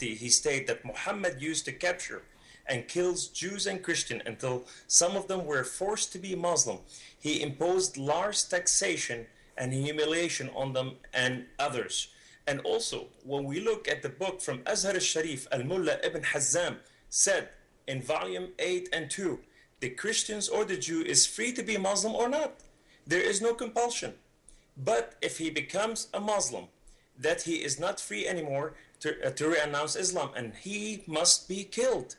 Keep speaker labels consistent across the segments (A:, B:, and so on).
A: 50, he stated that Muhammad used to capture and kills Jews and Christians until some of them were forced to be Muslim. He imposed large taxation and humiliation on them and others. And also, when we look at the book from Azhar al-Sharif, Al-Mullah ibn Hazzam said in volume 8 and 2, the Christians or the Jew is free to be Muslim or not. There is no compulsion. But if he becomes a Muslim, that he is not free anymore to renounce Islam, and he must be killed.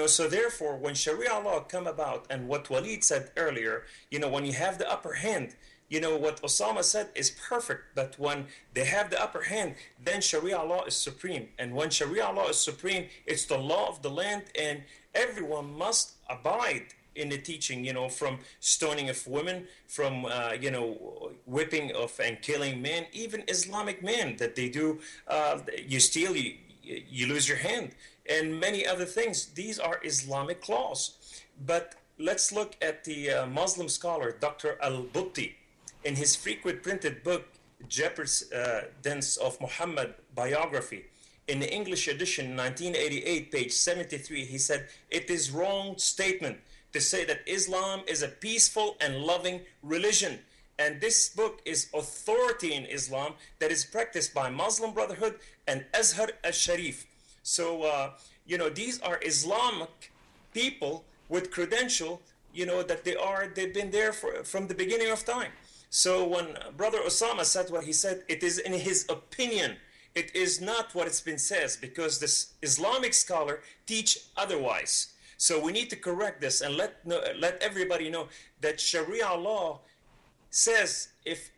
A: So therefore, when Sharia law come about, and what Walid said earlier, when you have the upper hand, what Osama said is perfect, but when they have the upper hand, then Sharia law is supreme. And when Sharia law is supreme, it's the law of the land, and everyone must abide in the teaching, from stoning of women, from, whipping of and killing men, even Islamic men that they do, you steal, you lose your hand, and many other things. These are Islamic laws. But let's look at the Muslim scholar, Dr. Al-Butti, in his frequent printed book, Jeopardance of Muhammad Biography, in the English edition, 1988, page 73, he said, it is wrong statement to say that Islam is a peaceful and loving religion. And this book is authority in Islam that is practiced by Muslim Brotherhood and Azhar al-Sharif. So, these are Islamic people with credential, that they've been there from the beginning of time. So when Brother Osama said what he said, it is in his opinion. It is not what it's been says, because this Islamic scholar teach otherwise. So we need to correct this and let everybody know that Sharia law says if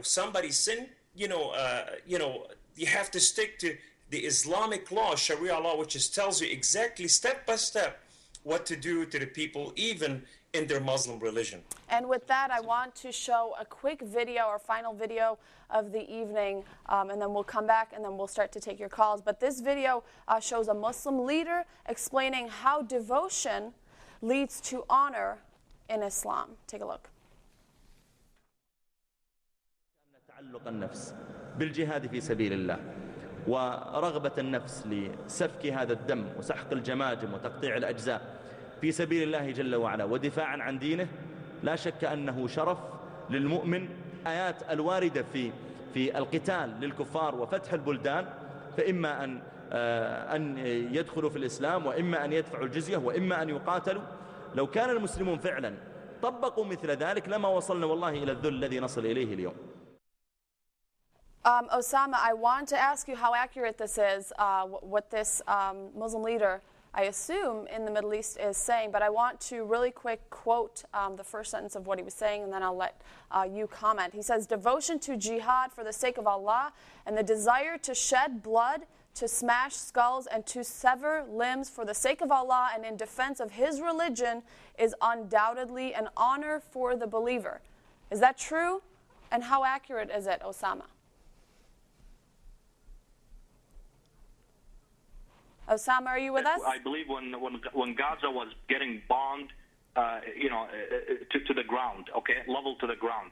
A: somebody sin, you have to stick to the Islamic law, Sharia law, which tells you exactly step by step what to do to the people, even in their Muslim religion.
B: And with that, I want to show a quick video, our final video of the evening, and then we'll come back and then we'll start to take your calls. But this video shows a Muslim leader explaining how devotion leads to honor in Islam. Take a look.
C: تعلق النفس بالجهاد في سبيل الله ورغبة النفس لسفك هذا الدم وسحق الجماجم وتقطيع الأجزاء في سبيل الله جل وعلا ودفاعا عن دينه، لا شك أنه شرف للمؤمن. آيات الواردة في القتال للكفار وفتح البلدان، فإما أن يدخلوا في الإسلام، وإما أن يدفعوا الجزية، وإما أن يقاتلوا. لو كان المسلمون فعلا طبقوا مثل ذلك لما وصلنا والله إلى الذل الذي نصل إليه اليوم.
B: Osama, I want to ask you how accurate this is, what this Muslim leader, I assume, in the Middle East is saying, but I want to really quick quote the first sentence of what he was saying, and then I'll let you comment. He says, devotion to jihad for the sake of Allah and the desire to shed blood, to smash skulls, and to sever limbs for the sake of Allah and in defense of His religion is undoubtedly an honor for the believer. Is that true? And how accurate is it, Osama? Osama, are you with us?
D: I believe when Gaza was getting bombed, to the ground, okay, level to the ground.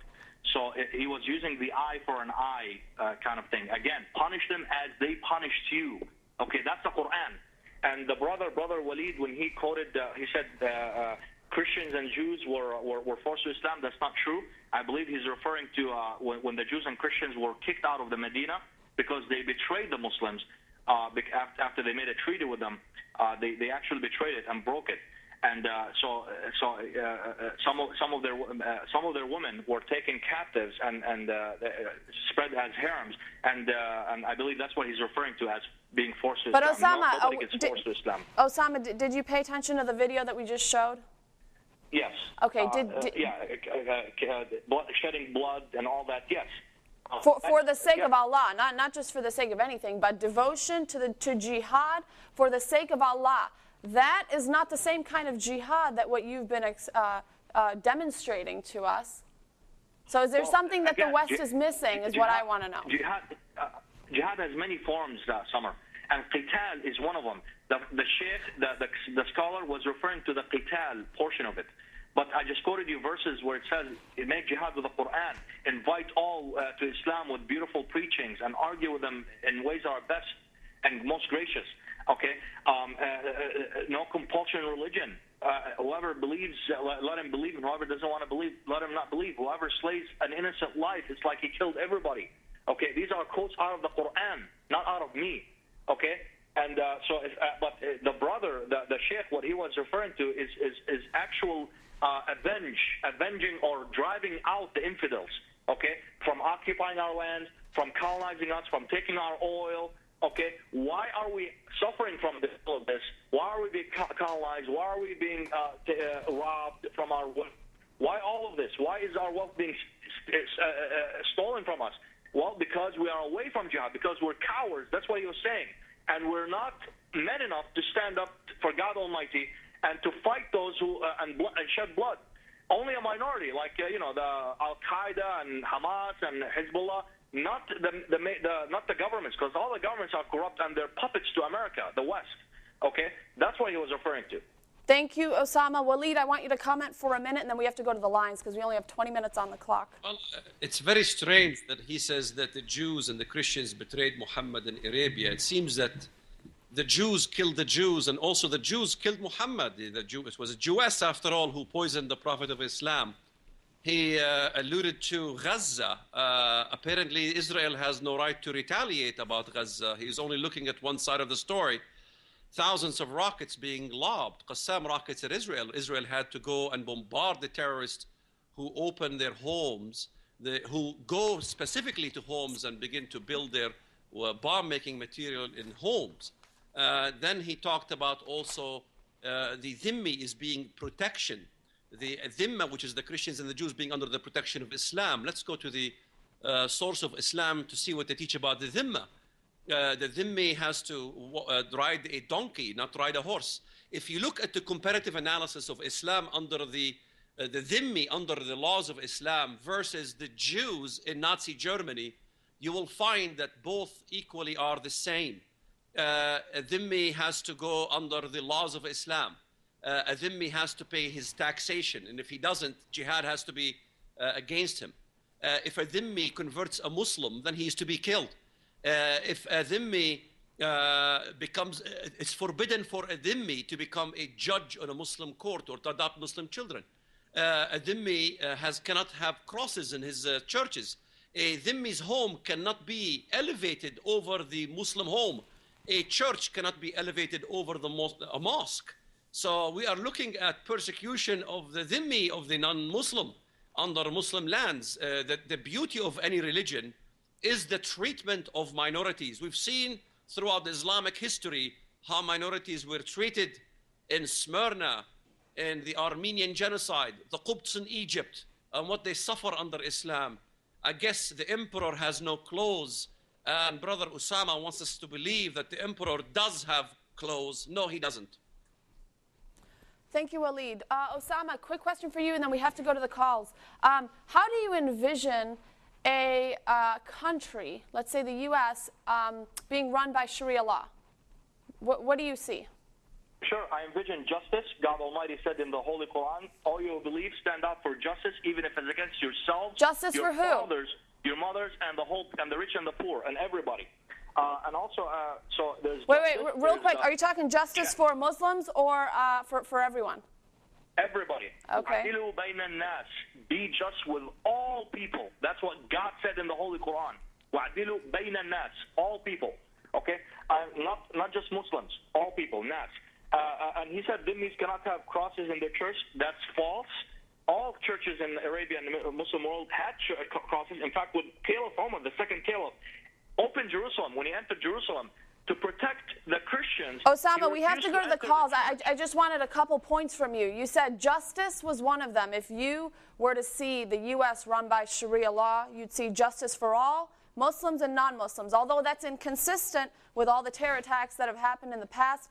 D: So he was using the eye for an eye kind of thing. Again, punish them as they punished you. Okay, that's the Quran. And the brother Walid, when he quoted, he said Christians and Jews were forced to Islam. That's not true. I believe he's referring to when the Jews and Christians were kicked out of the Medina because they betrayed the Muslims. After they made a treaty with them, they actually betrayed it and broke it, and some of their women were taken captives and spread as harems, and I believe that's what he's referring to as being forced to Islam.
B: But Osama,
D: nobody gets forced to Islam.
B: Osama, did you pay attention to the video that we just showed?
D: Yes.
B: Okay.
D: Shedding blood and all that. Yes.
B: For the sake of Allah, not just for the sake of anything, but devotion to jihad for the sake of Allah. That is not the same kind of jihad that what you've been demonstrating to us. So is there something that the West is missing is what I want to know.
D: Jihad has many forms, Summer, and qital is one of them. The sheikh, the scholar was referring to the qital portion of it. But I just quoted you verses where it says, make jihad with the Quran, invite all to Islam with beautiful preachings, and argue with them in ways that are best and most gracious. Okay, no compulsion in religion. Whoever believes, let him believe, and whoever doesn't want to believe, let him not believe. Whoever slays an innocent life, it's like he killed everybody. Okay, these are quotes out of the Quran, not out of me. Okay, and but the brother, the sheikh, what he was referring to is actual avenging or driving out the infidels. Okay, from occupying our land, from colonizing us, from taking our oil. Okay, why are we suffering from all of this? Why are we being colonized? Why are we being robbed from our wealth? Why all of this? Why is our wealth being stolen from us? Well, because we are away from jihad, because we're cowards. That's what he was saying. And we're not men enough to stand up for God Almighty and to fight those who and shed blood. Only a minority, like the Al-Qaeda and Hamas and Hezbollah, not the governments, because all the governments are corrupt and they're puppets to America, the West. Okay, that's what he was referring to.
B: Thank you, Osama. Waleed, I want you to comment for a minute, and then we have to go to the lines because we only have 20 minutes on the clock.
E: Well, it's very strange that he says that the Jews and the Christians betrayed Muhammad in Arabia. It seems that the Jews killed the Jews, and also the Jews killed Muhammad. It was a Jewess, after all, who poisoned the Prophet of Islam. He alluded to Gaza. Apparently, Israel has no right to retaliate about Gaza. He's only looking at one side of the story. Thousands of rockets being lobbed, Qassam rockets at Israel. Israel had to go and bombard the terrorists who open their homes, who go specifically to homes and begin to build their bomb-making material in homes. Then he talked about also the dhimmi is being protection. The dhimma, which is the Christians and the Jews, being under the protection of Islam. Let's go to the source of Islam to see what they teach about the dhimma. The dhimmi has to ride a donkey, not ride a horse. If you look at the comparative analysis of Islam under the dhimmi, under the laws of Islam, versus the Jews in Nazi Germany, you will find that both equally are the same. A dhimmi has to go under the laws of Islam. A dhimmi has to pay his taxation, and if he doesn't, jihad has to be against him. If a dhimmi converts a Muslim, then he is to be killed. If a dhimmi it's forbidden for a dhimmi to become a judge on a Muslim court or to adopt Muslim children. A dhimmi cannot have crosses in his churches. A dhimmi's home cannot be elevated over the Muslim home. A church cannot be elevated over a mosque. So we are looking at persecution of the dhimmi, of the non-Muslim, under Muslim lands. The beauty of any religion is the treatment of minorities. We've seen throughout the Islamic history how minorities were treated in Smyrna, in the Armenian genocide, the Qubts in Egypt, and what they suffer under Islam. I guess the emperor has no clothes, and Brother Osama wants us to believe that the emperor does have clothes. No, he doesn't.
B: Thank you, Waleed. Osama, quick question for you, and then we have to go to the calls. How do you envision a country, let's say the U.S., being run by Sharia law? What do you see?
D: Sure, I envision justice. God Almighty said in the Holy Quran, all you believe, stand up for justice, even if it's against yourselves,
B: justice
D: your
B: for who?
D: fathers, your mothers, and the rich and the poor, and everybody. And also, so there's
B: wait, real quick. Are you talking justice for Muslims or for everyone?
D: Everybody.
B: Okay.
D: Be just with all people. That's what God said in the Holy Quran. All people. Okay? Not just Muslims. All people. Nas. And he said dhimmis cannot have crosses in their church. That's false. All churches in Arabia and the Muslim world had crosses. In fact, with Caliph Omar, the second Caliph, opened Jerusalem, when he entered Jerusalem, to protect the Christians.
B: Osama, we have to go to the calls. I just wanted a couple points from you. You said justice was one of them. If you were to see the U.S. run by Sharia law, you'd see justice for all, Muslims and non-Muslims. Although that's inconsistent with all the terror attacks that have happened in the past,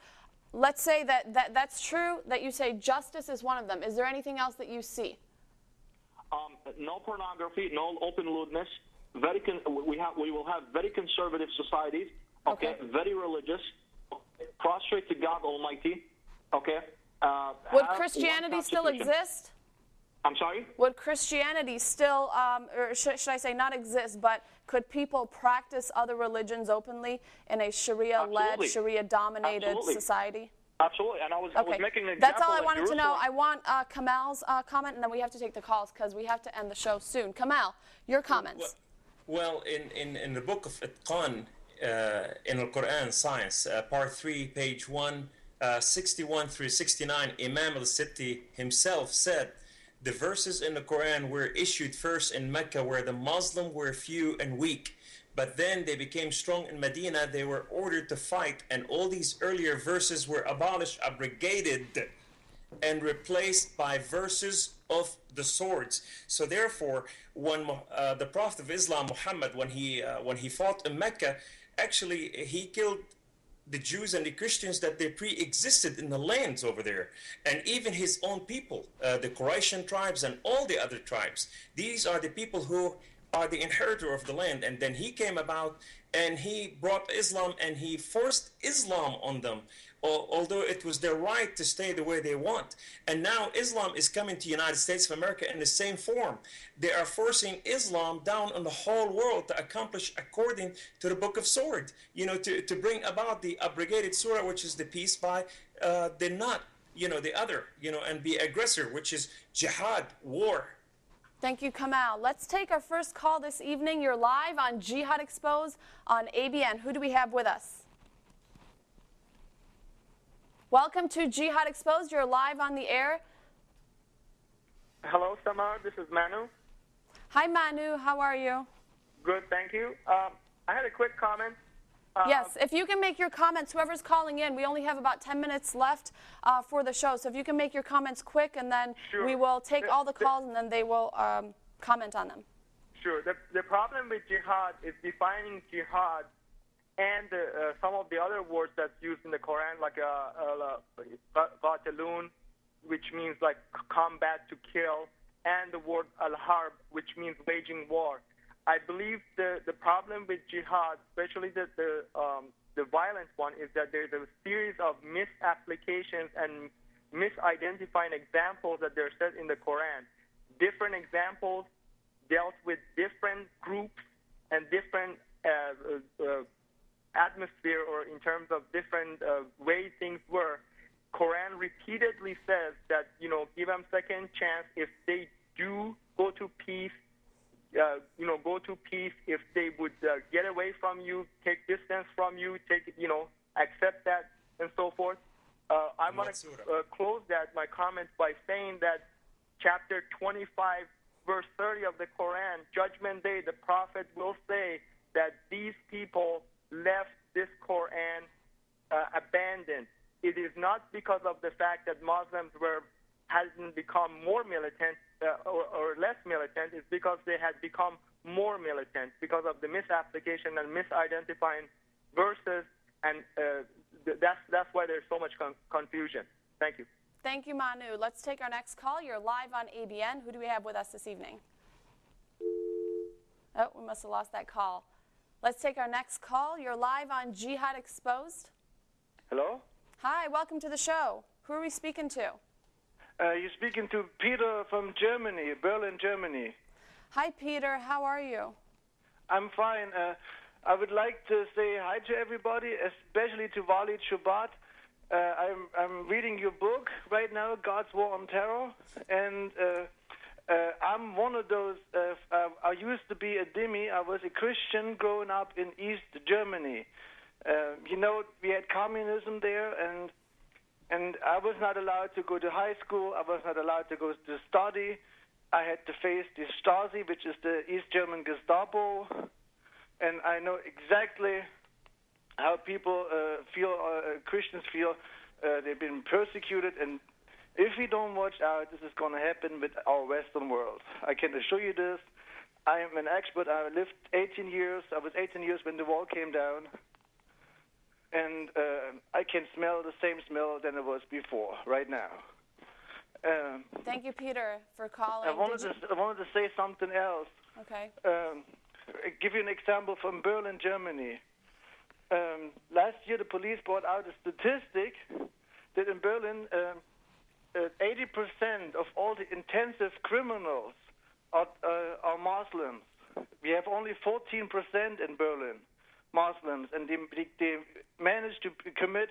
B: let's say that's true, that you say justice is one of them. Is there anything else that you see?
D: No pornography, no open lewdness. We will have very conservative societies. Okay, very religious, prostrate to God Almighty. Okay.
B: Would Christianity still exist?
D: I'm sorry?
B: Would Christianity still, or should I say not exist, but could people practice other religions openly in a Sharia-led, Sharia-dominated society?
D: Absolutely, and I was making an example.
B: That's all I
D: like
B: wanted to know.
D: Jerusalem.
B: I want Kamal's comment, and then we have to take the calls because we have to end the show soon. Kamal, your comments.
A: Well, in the book of Itqan, in the Quran Science, part 3, page 61 through 69, Imam al-Sitti himself said, the verses in the Quran were issued first in Mecca where the Muslims were few and weak. But then they became strong in Medina. They were ordered to fight, and all these earlier verses were abolished, abrogated, and replaced by verses of the swords. So therefore, when the Prophet of Islam, Muhammad, when he fought in Mecca, actually he killed the Jews and the Christians that they pre-existed in the lands over there, and even his own people, the Quraysh tribes and all the other tribes. These are the people who are the inheritor of the land, and then he came about and he brought Islam and he forced Islam on them, although it was their right to stay the way they want. And now Islam is coming to the United States of America in the same form. They are forcing Islam down on the whole world to accomplish according to the Book of Sword, to bring about the abrogated surah, which is the peace by the not, the other, and be aggressor, which is jihad, war.
B: Thank you, Kamal. Let's take our first call this evening. You're live on Jihad Exposed on ABN. Who do we have with us? Welcome to Jihad Exposed. You're live on the air.
F: Hello, Samar. This is Manu.
B: Hi, Manu. How are you?
F: Good, thank you. I had a quick comment.
B: Yes, if you can make your comments, whoever's calling in, we only have about 10 minutes left for the show. So if you can make your comments quick, and then we will take all the calls, and then they will comment on them. Sure.
F: The problem with jihad is defining jihad and some of the other words that's used in the Quran, like qatilun, which means like combat, to kill, and the word al-harb, which means waging war. I believe the problem with jihad, especially the violent one, is that there's a series of misapplications and misidentifying examples that they're set in the Quran. Different examples dealt with different groups and different atmosphere, or in terms of different ways things were. Quran repeatedly says that, give them second chance if they do go to peace. Go to peace if they would get away from you, take distance from you, accept that, and so forth. I want to close my comments by saying that chapter 25, verse 30 of the Quran, Judgment Day, the Prophet will say that these people left this Quran abandoned. It is not because of the fact that Muslims hadn't become more militant or less militant. It's because they had become more militant because of the misapplication and misidentifying verses, and that's why there's so much confusion. Thank you.
B: Thank you, Manu. Let's take our next call. You're live on ABN. Who do we have with us this evening? Oh, we must have lost that call. Let's take our next call. You're live on Jihad Exposed.
G: Hello?
B: Hi, welcome to the show. Who are we speaking to?
G: You're speaking to Peter from Germany, Berlin, Germany.
B: Hi, Peter. How are you?
G: I'm fine. I would like to say hi to everybody, especially to Walid Shubat. I'm reading your book right now, God's War on Terror, and I'm one of those. I used to be a dhimmi. I was a Christian growing up in East Germany. We had communism there, and I was not allowed to go to high school. I was not allowed to go to study. I had to face the Stasi, which is the East German Gestapo, and I know exactly how people feel, Christians feel. They've been persecuted, and if we don't watch out, this is going to happen with our Western world. I can assure you this. I am an expert. I lived 18 years. I was 18 years when the wall came down. And I can smell the same smell than it was before, right now.
B: Thank you, Peter, for calling.
G: I wanted to say something else.
B: Okay.
G: Give you an example from Berlin, Germany. Last year, the police brought out a statistic that in Berlin, 80% of all the intensive criminals are Muslims. We have only 14% in Berlin, Muslims, and they managed to commit